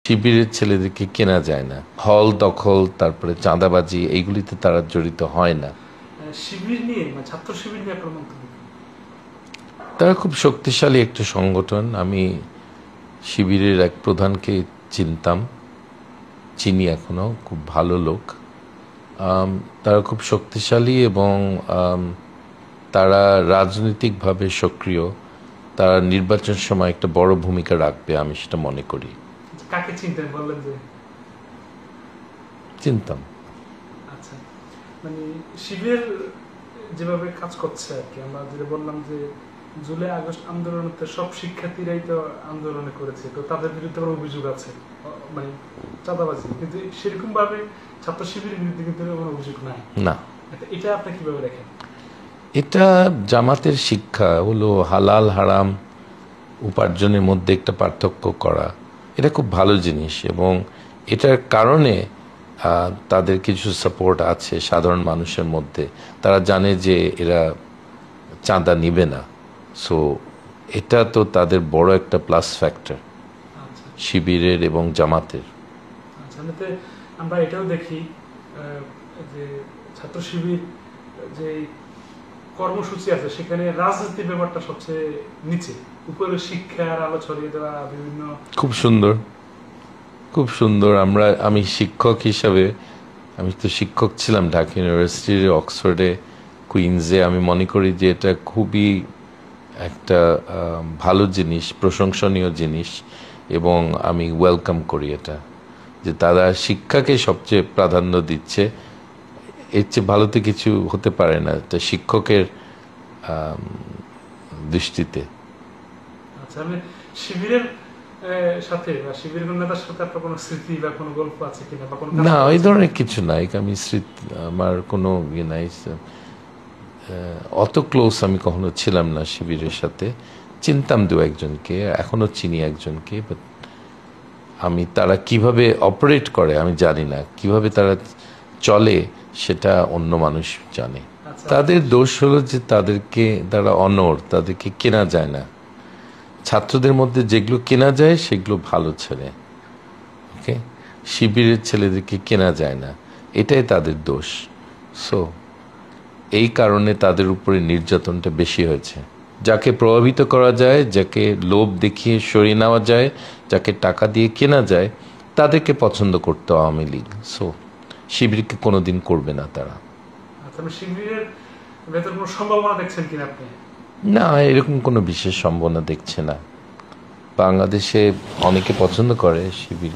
শিবিরের ছেলেদেরকে কেনা যায় না। হল দখল, তারপরে চাঁদাবাজি, এইগুলিতে তারা জড়িত হয় না। শিবির নিয়ে ছাত্র শিবির নিয়ে আপনার মন্তব্য কি? তারা খুব শক্তিশালী একটা সংগঠন। আমি শিবিরের এক প্রধানকে চিনতাম, চিনি এখনো, খুব ভালো লোক। তারা খুব শক্তিশালী এবং তারা রাজনৈতিকভাবে সক্রিয়। তারা নির্বাচন সময় একটা বড় ভূমিকা রাখবে, আমি সেটা মনে করি। কাকে চিনতেন বললেন যে? চিনতাম। আচ্ছা, মানে শিবির যেভাবে কাজ করছে আর কি, আমরা যেটা বললাম যে জুলাই আগস্ট আন্দোলনে সব শিক্ষার্থীরাই তো আন্দোলনে করেছে, তো তাদের বিরুদ্ধে কোনো অভিযোগ আছে মানে চাঁদাবাজি, কিন্তু সেরকম ভাবে ছাত্র শিবিরের বিরুদ্ধে কিন্তু কোনো অভিযোগ নাই। না, এটা আপনি কিভাবে দেখেন? এটা জামাতের শিক্ষা হলো হালাল হারাম উপার্জনের মধ্যে একটা পার্থক্য করা। এটা খুব ভালো জিনিস এবং এটার কারণে তাদের কিছু সাপোর্ট আছে সাধারণ মানুষের মধ্যে। তারা জানে যে এরা চাঁদা নিবে না, সো এটা তো তাদের বড় একটা প্লাস ফ্যাক্টর শিবিরের এবং জামাতের। আচ্ছা, আমরা এটাও দেখি যে ছাত্র শিবির যে কর্মসূচি আছে সেখানে রাজনীতির ব্যাপারটা সবচেয়ে নিচে, উপরে শিক্ষার আলো ছড়িয়ে দেওয়া বিভিন্ন। খুব সুন্দর, খুব সুন্দর। আমি শিক্ষক হিসাবে, আমি তো শিক্ষক ছিলাম ঢাকা ইউনিভার্সিটির অক্সফোর্ডে, কুইন্সে। আমি মনে করি যে এটা খুবই একটা ভালো জিনিস, প্রশংসনীয় জিনিস এবং আমি ওয়েলকাম করি এটা, যে তারা শিক্ষাকে সবচেয়ে প্রাধান্য দিচ্ছে। এর চেয়ে ভালো তো কিছু হতে পারে না এটা শিক্ষকের দৃষ্টিতে। আচ্ছা, আমি শিবিরের সাথে বা শিবিরের নেতার সাথে আপনার কোনো স্মৃতি বা কোনো গল্প আছে কিনা বা কোনো? না, এই ধরনের কিছু নাই। আমি আমার কোনো ইয়ে নাই, অত ক্লোজ আমি কখনো ছিলাম না শিবিরের সাথে। চিনতাম দু একজনকে, এখনো চিনি একজনকে, বাট আমি তারা কিভাবে অপারেট করে আমি জানি না, কিভাবে তারা চলে সেটা অন্য মানুষ জানে। তাদের দোষ হলো যে তারা অনড়, তাদেরকে কেনা যায় না। ছাত্রদের মধ্যে যেগুলো কেনা যায় সেগুলো ভালো ছেলে, ওকে। শিবিরের ছেলেদেরকে কেনা যায় না, এটাই তাদের দোষ। সো এই কারণে তাদের উপরে নির্যাতনটা বেশি হয়েছে। যাকে প্রভাবিত করা যায়, যাকে লোভ দেখিয়ে সরিয়ে নেওয়া যায়, যাকে টাকা দিয়ে কেনা যায়, তাদেরকে পছন্দ করতো আওয়ামী লীগ। সো শিবিরকে কোনোদিন করবে না তারা। শিবিরের ভেতর কোনো সম্ভাবনা দেখছেন কিনা আপনি? না, এরকম কোনো বিশেষ সম্ভাবনা দেখছে না। বাংলাদেশে অনেকে পছন্দ করে শিবির।